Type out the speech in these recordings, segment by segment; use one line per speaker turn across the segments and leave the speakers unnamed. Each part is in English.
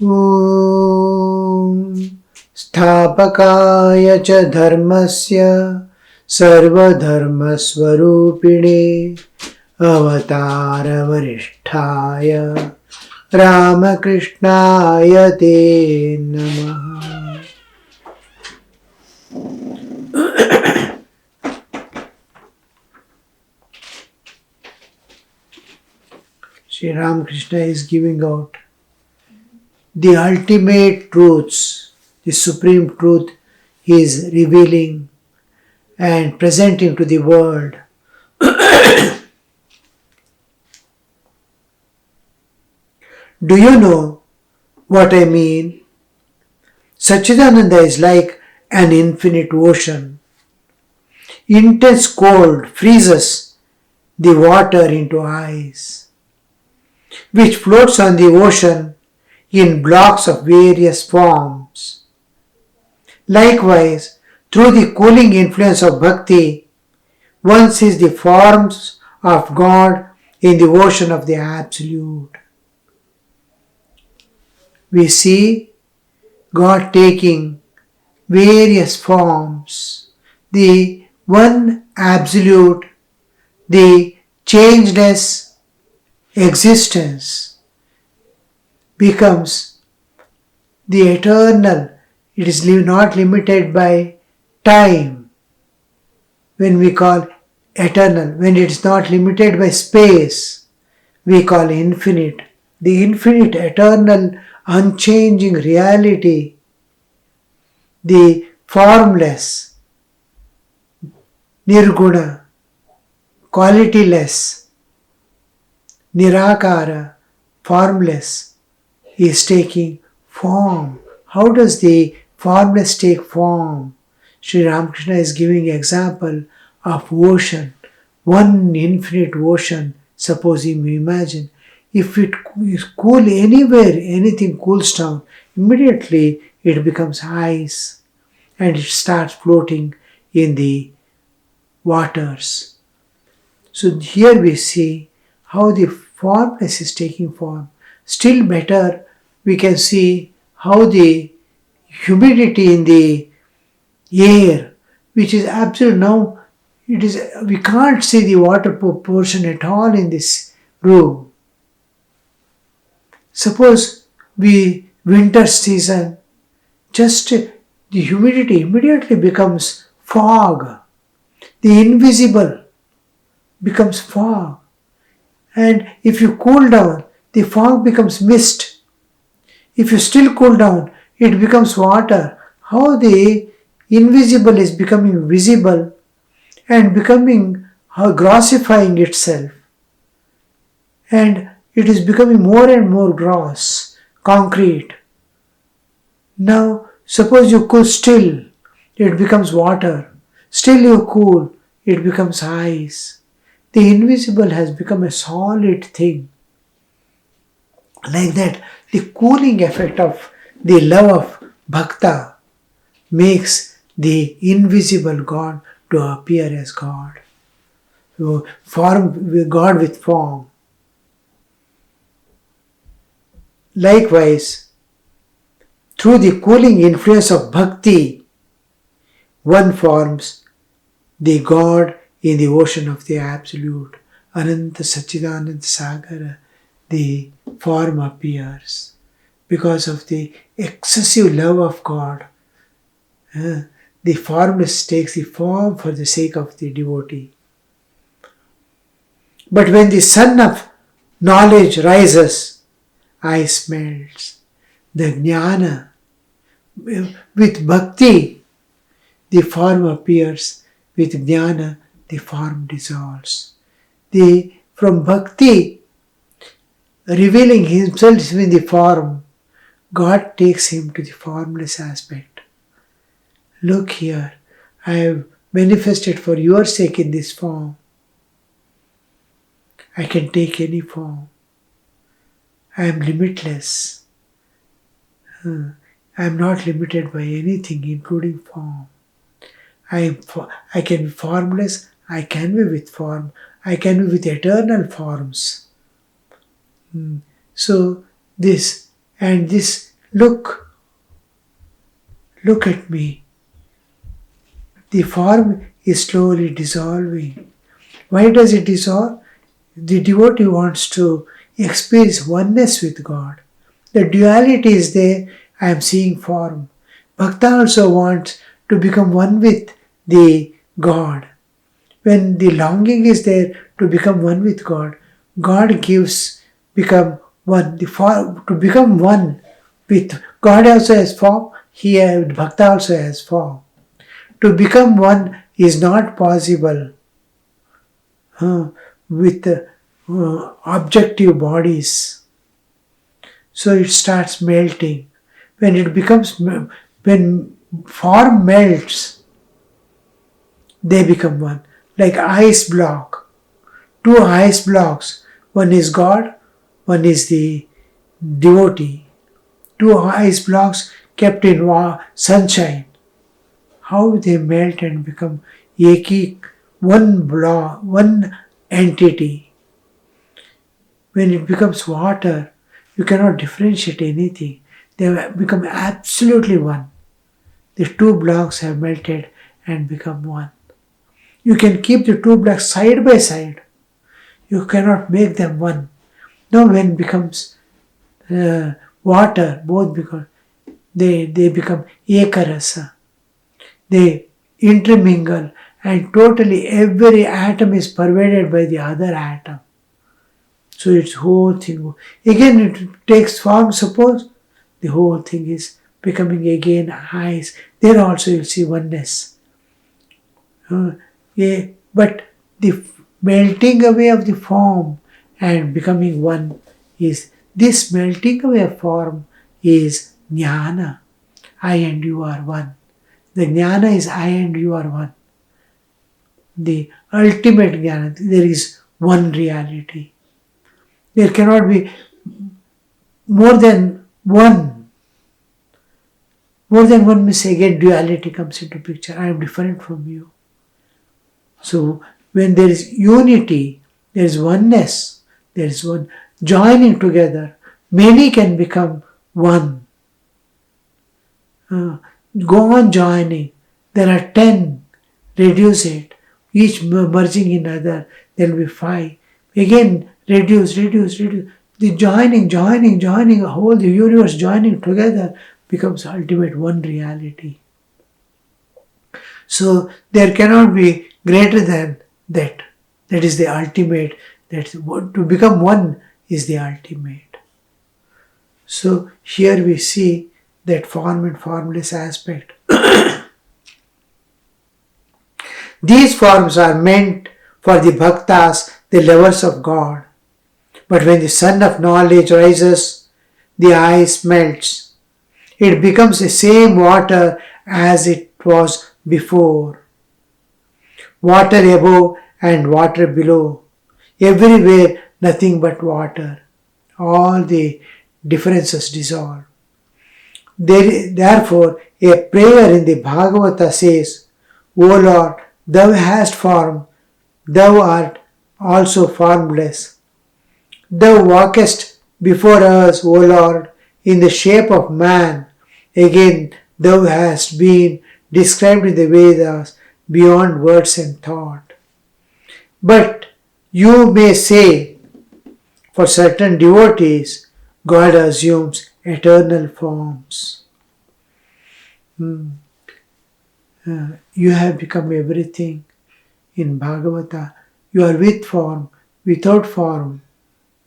Om Sthapakaya cha dharmasya sarvadharmasvarupine avatara varisthaya Ramakrishnaya te namaha. Sri Ramakrishna is giving out the ultimate truths, the supreme truth he is revealing and presenting to the world. Do you know what I mean? Satchidananda is like an infinite ocean. Intense cold freezes the water into ice, which floats on the ocean in blocks of various forms. Likewise, through the cooling influence of bhakti, one sees the forms of God in the ocean of the Absolute. We see God taking various forms. The one Absolute, the changeless existence, becomes the eternal. It is not limited by time. When we call eternal, when it is not limited by space, we call infinite. The infinite, eternal, unchanging reality, the formless, nirguna, qualityless, nirakara, formless, is taking form. How does the formless take form? Sri Ramakrishna is giving example of ocean, one infinite ocean. Suppose you imagine, if it is cool anywhere, anything cools down, immediately it becomes ice and it starts floating in the waters. So here we see how the formless is taking form. Still better, we can see how the humidity in the air, which is absolute now, we can't see the water portion at all in this room. Suppose winter season, just the humidity immediately becomes fog. The invisible becomes fog. And if you cool down, the fog becomes mist. If you still cool down, it becomes water. How the invisible is becoming visible and becoming grossifying itself. And it is becoming more and more gross, concrete. Now, suppose you cool still, it becomes water. Still you cool, it becomes ice. The invisible has become a solid thing. Like that, the cooling effect of the love of bhakta makes the invisible God to appear as God. So, God with form. Likewise, through the cooling influence of bhakti, one forms the God in the ocean of the Absolute. Ananta Satchidananda Sagara, the form appears. Because of the excessive love of God, the formless takes the form for the sake of the devotee. But when the sun of knowledge rises, ice melts. The jnana, with bhakti, the form appears. With jnana, the form dissolves. From bhakti, revealing himself in the form, God takes him to the formless aspect. Look here, I have manifested for your sake in this form. I can take any form. I am limitless. I am not limited by anything, including form. I can be formless, I can be with form, I can be with eternal forms. So this Look, look at me. The form is slowly dissolving. Why does it dissolve? The devotee wants to experience oneness with God. The duality is there. I am seeing form. Bhakta also wants to become one with the God. When the longing is there to become one with God, God gives become one. To become one with God also has form. Bhakta also has form. To become one is not possible with objective bodies. So it starts melting. When form melts, they become one. Like ice block. Two ice blocks. One is God, one is the devotee. Two ice blocks kept in sunshine. How they melt and become one block, one entity. When it becomes water, you cannot differentiate anything. They become absolutely one. The two blocks have melted and become one. You can keep the two blocks side by side. You cannot make them one. Now when it becomes water, both become they become ekarasa. They intermingle and totally every atom is pervaded by the other atom. So it's whole thing. Again it takes form, suppose the whole thing is becoming again eyes. There also you'll see oneness. But the melting away of the form and becoming one is, this melting away of form is jnana. I and you are one. The jnana is I and you are one. The ultimate jnana, there is one reality. There cannot be more than one. More than one means again duality comes into picture. I am different from you. So when there is unity, there is oneness, there is one joining together. Many can become one. Go on joining. There are 10. Reduce it. Each merging in other. There will be 5. Again, reduce. The joining, the whole the universe joining together becomes ultimate one reality. So there cannot be greater than that. That is the ultimate. To become one is the ultimate. So here we see that form and formless aspect. These forms are meant for the bhaktas, the lovers of God. But when the sun of knowledge rises, the ice melts. It becomes the same water as it was before. Water above and water below. Everywhere nothing but water. All the differences dissolve. Therefore, a prayer in the Bhagavata says, O Lord, thou hast form, thou art also formless. Thou walkest before us, O Lord, in the shape of man. Again, thou hast been described in the Vedas beyond words and thought. But you may say, for certain devotees, God assumes eternal forms. You have become everything in Bhagavata. You are with form, without form,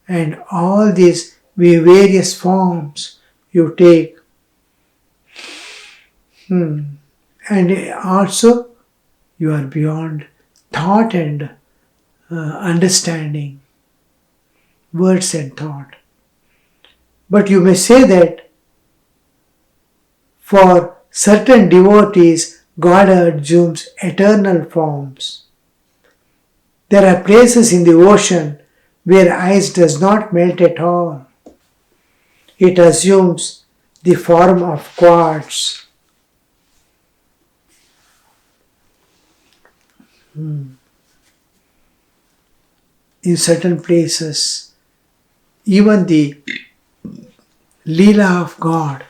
and all these various forms you take. And also you are beyond thought and understanding, words and thought. But you may say that for certain devotees, God assumes eternal forms. There are places in the ocean where ice does not melt at all. It assumes the form of quartz. In certain places, even the Leela of God,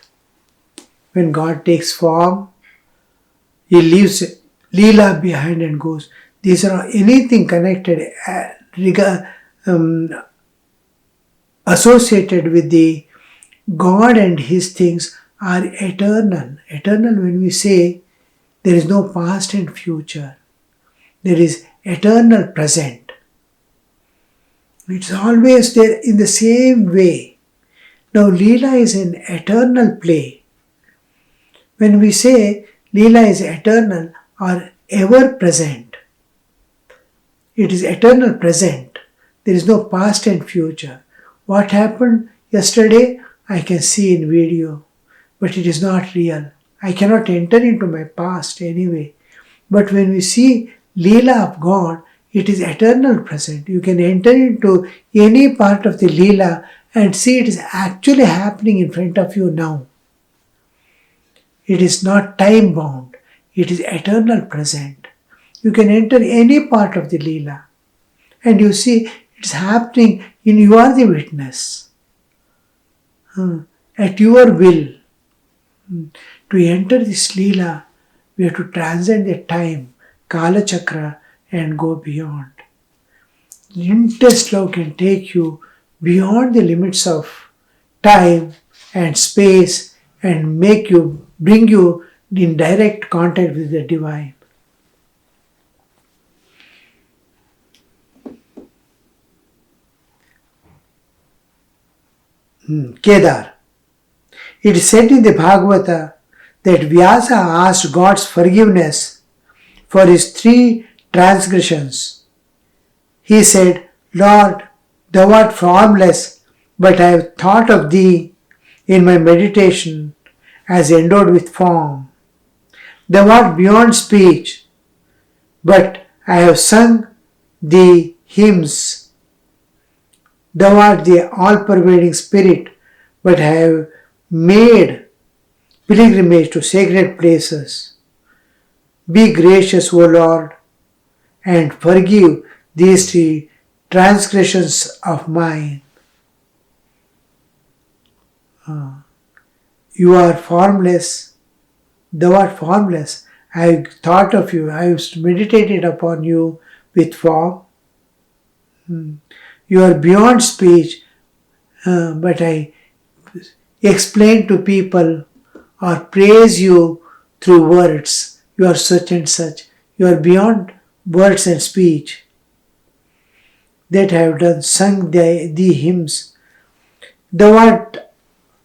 when God takes form, He leaves Leela behind and goes. These are anything connected, associated with the God and His things are eternal. Eternal when we say there is no past and future. There is eternal present. It's always there in the same way. Now Leela is an eternal play. When we say Leela is eternal or ever present, it is eternal present. There is no past and future. What happened yesterday, I can see in video, but it is not real. I cannot enter into my past anyway. But when we see Leela of God, it is eternal present. You can enter into any part of the Leela and see it is actually happening in front of you now. It is not time bound. It is eternal present. You can enter any part of the Leela and you see it is happening and you are the witness. At your will. To enter this Leela, we have to transcend the time, Kala Chakra, and go beyond. Limitless love can take you beyond the limits of time and space and bring you in direct contact with the divine. Kedar. It is said in the Bhagavata that Vyasa asked God's forgiveness for his 3 transgressions. He said, Lord, thou art formless, but I have thought of thee in my meditation as endowed with form. Thou art beyond speech, but I have sung thee hymns. Thou art the all-pervading spirit, but I have made pilgrimage to sacred places. Be gracious, O Lord, and forgive these 3 transgressions of mine. You are formless. Thou art formless. I have thought of you. I have meditated upon you with form. You are beyond speech, but I explain to people or praise you through words. You are such and such. You are beyond words and speech. That I have done, sung thee hymns. Thou art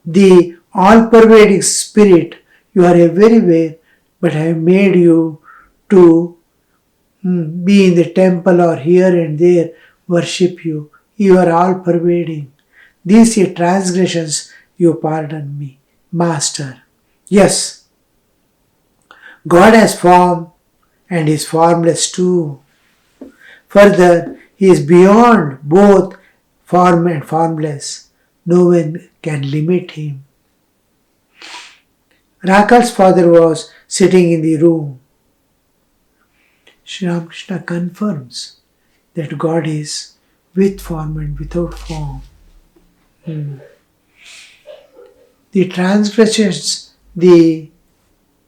the all-pervading spirit. You are everywhere, but I have made you to be in the temple or here and there, worship you. You are all-pervading. These transgressions you pardon me, Master. Yes, God has form and is formless too. Further, He is beyond both form and formless. No one can limit Him. Rakal's father was sitting in the room. Sri Ramakrishna confirms that God is with form and without form. The transgressions the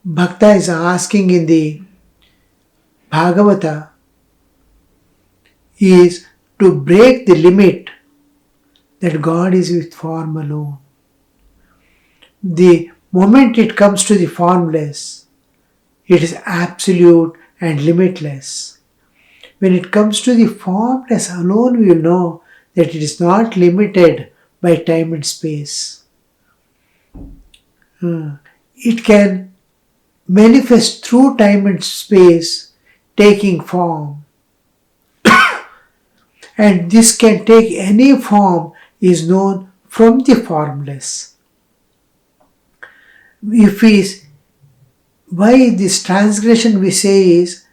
Bhakta is asking in the Bhagavata is to break the limit that God is with form alone. The moment it comes to the formless, it is absolute and limitless. When it comes to the formless alone, we will know that it is not limited by time and space. It can manifest through time and space, taking form. And this can take any form, is known from the formless. Why this transgression we say is,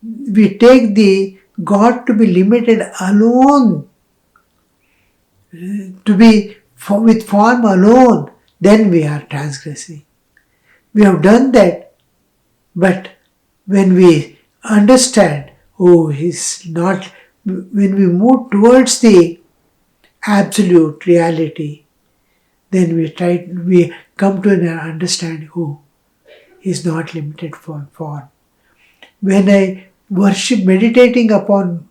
we take the God to be limited alone, to be with form alone, then we are transgressing. We have done that, but when we understand, He's not, when we move towards the absolute reality, then we come to an understanding, oh, he is not limited for form. When I worship, meditating upon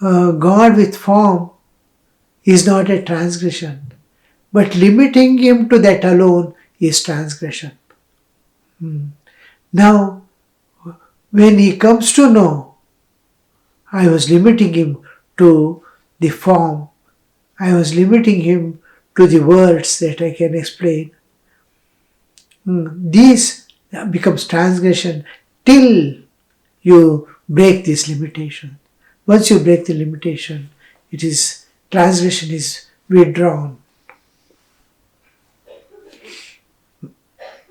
God with form is not a transgression, but limiting him to that alone is transgression. Now, when he comes to know, I was limiting him to the form, I was limiting him to the words that I can explain. This becomes transgression till you break this limitation. Once you break the limitation, transgression is withdrawn.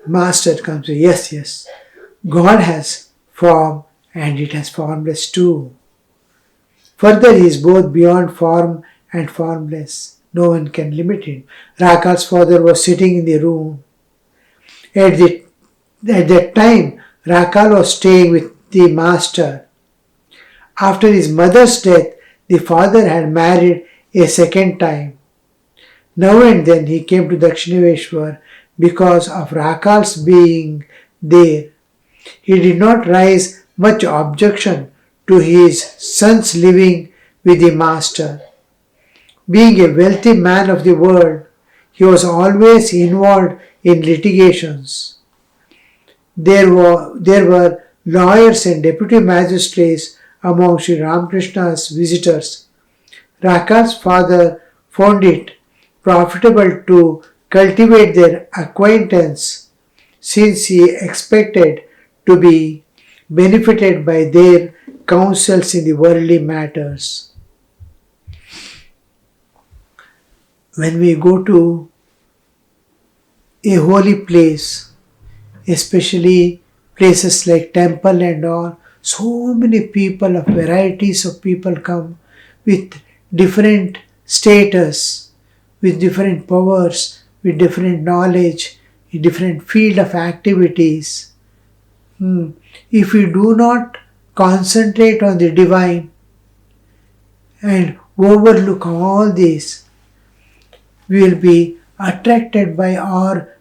Master comes to, yes, God has form and it has formless too. Further, he is both beyond form and formless. No one can limit him. Rakal's father was sitting in the room. At that time, Rakal was staying with the master. After his mother's death, the father had married a second time. Now and then he came to Dakshineshwar because of Rakal's being there. He did not raise much objection to his son's living with the master. Being a wealthy man of the world, he was always involved in litigations. There were lawyers and deputy magistrates among Sri Ramakrishna's visitors. Rakal's father found it profitable to cultivate their acquaintance since he expected to be benefited by their counsels in the worldly matters. When we go to a holy place, especially places like temple and all, so many people of varieties of people come with different status, with different powers, with different knowledge, in different field of activities. If we do not concentrate on the divine and overlook all this, we will be attracted by, or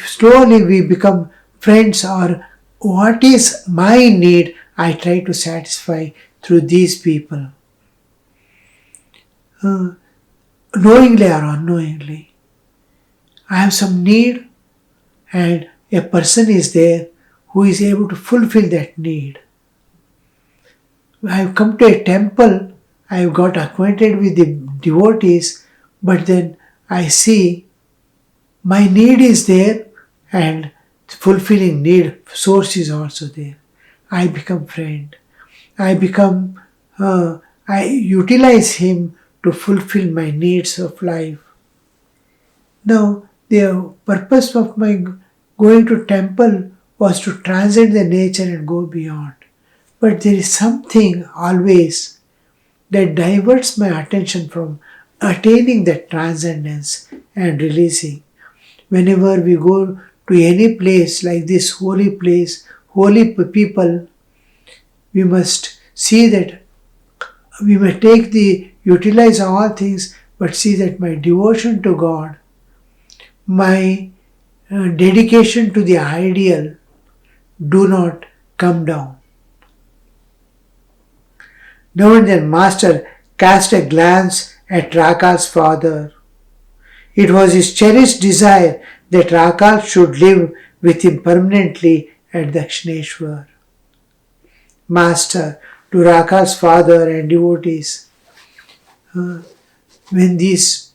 slowly we become friends, or what is my need I try to satisfy through these people. Knowingly or unknowingly, I have some need and a person is there who is able to fulfill that need. I have come to a temple, I have got acquainted with the devotees, but then I see my need is there and fulfilling need source is also there. I become friend. I utilize him to fulfill my needs of life. Now, the purpose of my going to temple was to transcend the nature and go beyond. But there is something always that diverts my attention from attaining that transcendence and releasing. Whenever we go to any place like this holy place, holy people, we must see that we may utilize all things, but see that my devotion to God, my dedication to the ideal do not come down. Now and then Master cast a glance at Rakal's father. It was his cherished desire that Rakal should live with him permanently at Dakshineshwar. Master to Rakal's father and devotees, when these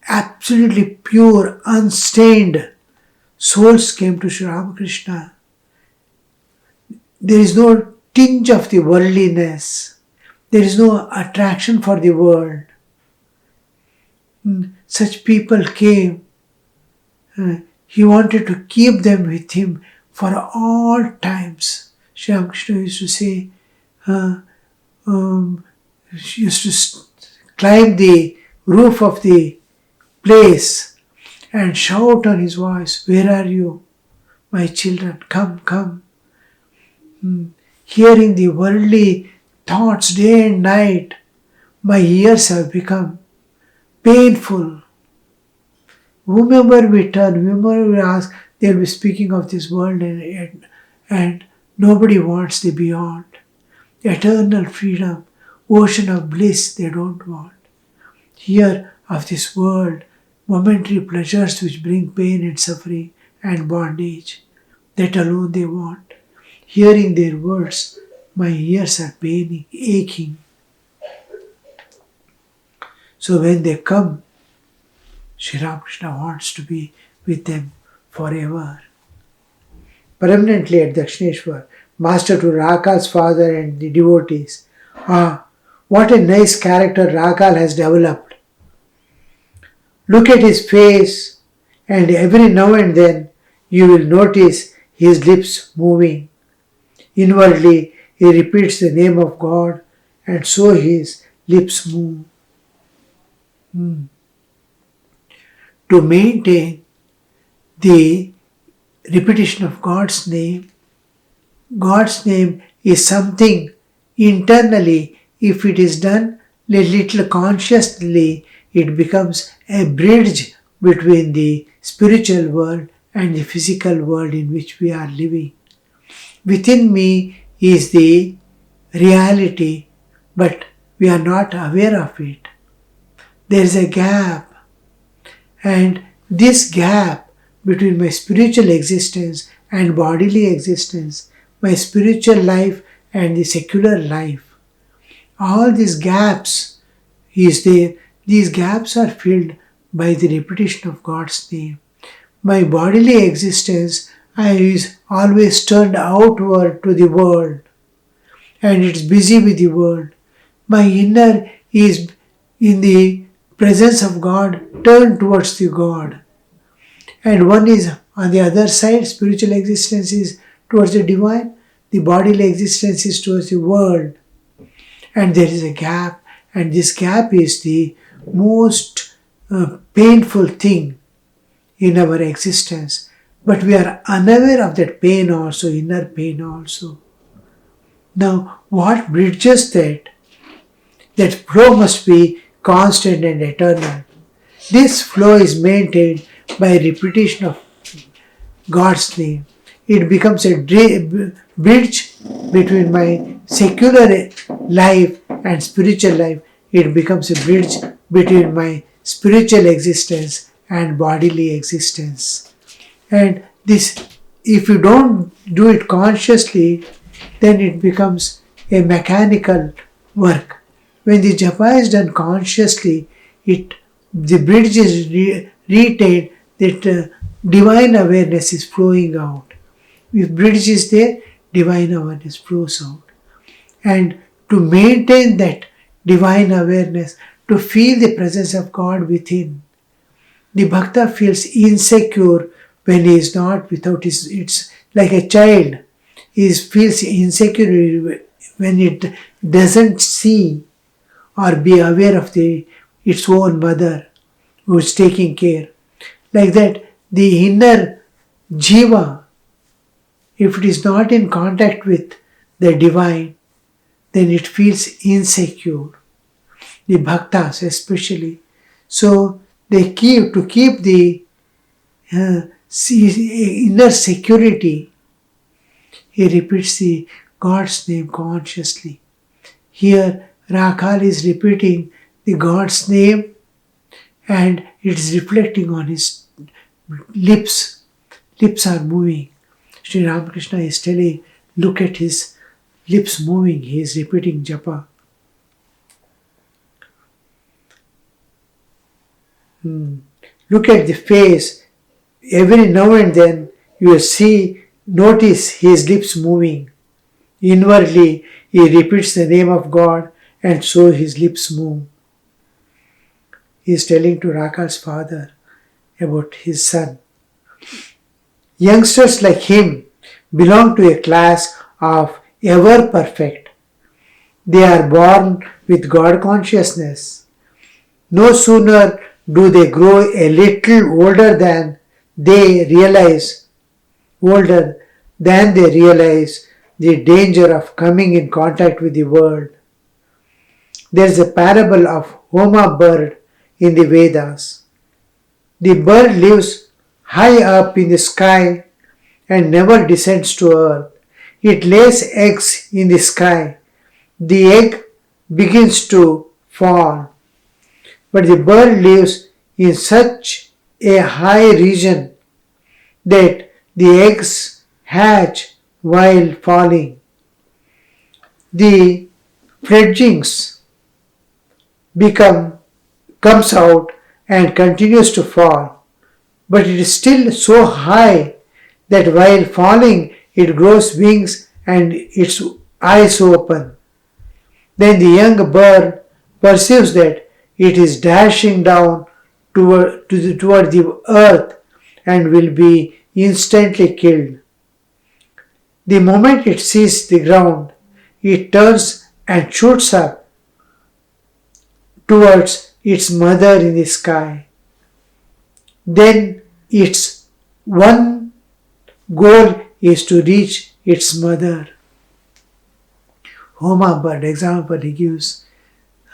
absolutely pure, unstained souls came to Sri Ramakrishna, there is no tinge of the worldliness. There is no attraction for the world. Such people came. He wanted to keep them with him for all times. Sri Ramakrishna used to say, she used to climb the roof of the place and shout on his voice, "Where are you, my children? Come, come." Hearing the worldly thoughts day and night, my ears have become painful. whomever we turn, whomever we ask, they'll be speaking of this world and nobody wants the beyond. Eternal freedom, ocean of bliss they don't want. Here of this world, momentary pleasures which bring pain and suffering and bondage, that alone they want. Hearing their words, my ears are paining, aching. So when they come, Sri Ramakrishna wants to be with them forever. Permanently at Dakshineshwar, Master to Rakal's father and the devotees. Ah, what a nice character Rakal has developed. Look at his face, and every now and then you will notice his lips moving. Inwardly, he repeats the name of God, and so his lips move. To maintain the repetition of God's name is something internally, if it is done a little consciously, it becomes a bridge between the spiritual world and the physical world in which we are living. Within me is the reality, but we are not aware of it. There is a gap, and this gap between my spiritual existence and bodily existence, my spiritual life and the secular life, all these gaps is there. These gaps are filled by the repetition of God's name. My bodily existence is always turned outward to the world, and it's busy with the world. My inner is in the presence of God, turned towards the God. And one is on the other side, spiritual existence is towards the divine, the bodily existence is towards the world. And there is a gap, and this gap is the most painful thing in our existence. But we are unaware of that pain also, inner pain also. Now, what bridges that? That flow must be constant and eternal. This flow is maintained by repetition of God's name. It becomes a bridge between my secular life and spiritual life. It becomes a bridge between my spiritual existence and bodily existence. And this, if you don't do it consciously, then it becomes a mechanical work. When the japa is done consciously, the bridge is retained, that divine awareness is flowing out. If bridge is there, divine awareness flows out. And to maintain that divine awareness, to feel the presence of God within, the bhakta feels insecure when he is not without it's like a child. He feels insecure when it doesn't see or be aware of its own mother who is taking care. Like that, the inner jiva, if it is not in contact with the divine, then it feels insecure. The bhaktas especially. So they keep the inner security. He repeats the God's name consciously. Here Rakal is repeating the God's name, and it is reflecting on his lips. Lips are moving. Sri Ramakrishna is telling, look at his lips moving. He is repeating japa. Look at the face. Every now and then you will notice his lips moving. Inwardly, he repeats the name of God, and so his lips move. He is telling to Rakal's father about his son. Youngsters like him belong to a class of ever perfect. They are born with God consciousness. No sooner do they grow a little older than they realize the danger of coming in contact with the world. There is a parable of Homa bird in the Vedas. The bird lives high up in the sky and never descends to earth. It lays eggs in the sky. The egg begins to fall, but the bird lives in such a high region that the eggs hatch while falling. The fledglings become comes out and continues to fall, but it is still so high that while falling it grows wings and its eyes open. Then the young bird perceives that it is dashing down toward the earth and will be instantly killed. The moment it sees the ground, it turns and shoots up towards its mother in the sky. Then its one goal is to reach its mother. Homa bird example he gives.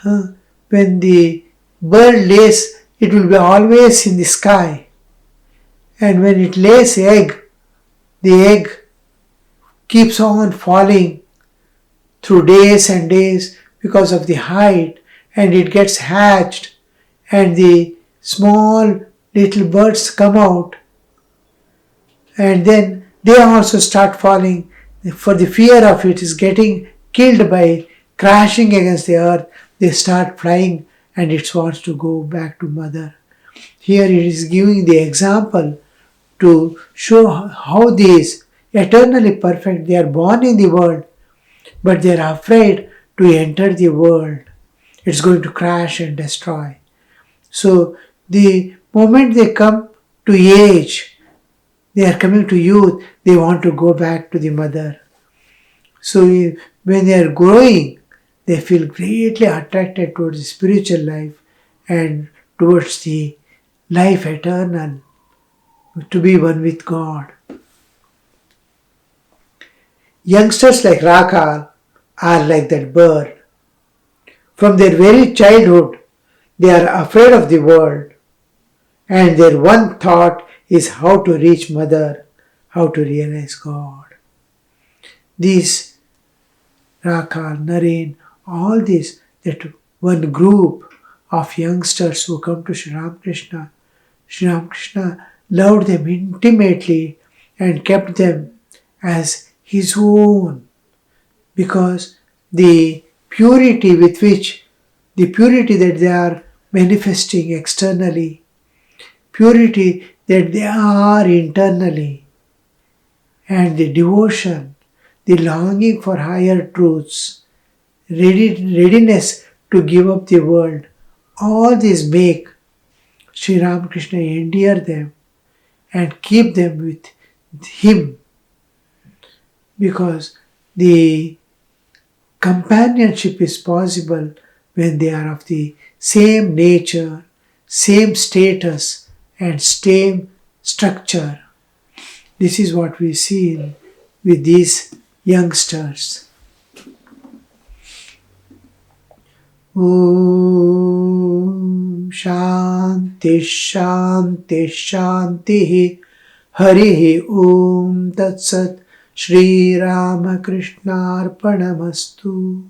When the bird lays, it will be always in the sky. And when it lays egg, the egg keeps on falling through days and days because of the height, and it gets hatched and the small little birds come out and then they also start falling for the fear of it is getting killed by crashing against the earth. They start flying and it wants to go back to mother. Here it is giving the example to show how these eternally perfect, they are born in the world, but they are afraid to enter the world. It's going to crash and destroy. So the moment they come to age, they are coming to youth, they want to go back to the mother. So when they are growing, they feel greatly attracted towards the spiritual life and towards the life eternal, to be one with God. Youngsters like Rakal are like that bird. From their very childhood, they are afraid of the world, and their one thought is how to reach mother, how to realize God. These Rakal, Naren, all this, that one group of youngsters who come to Sri Ramakrishna loved them intimately and kept them as his own, because the purity that they are manifesting externally, purity that they are internally, and the devotion, the longing for higher truths, readiness to give up the world, all these make Sri Ramakrishna endear them and keep them with him, because the companionship is possible when they are of the same nature, same status and same structure. This is what we see with these youngsters. Om Shanti Shanti Shanti Harihi Om Tat Sat Shri Ramakrishna Arpanamastu.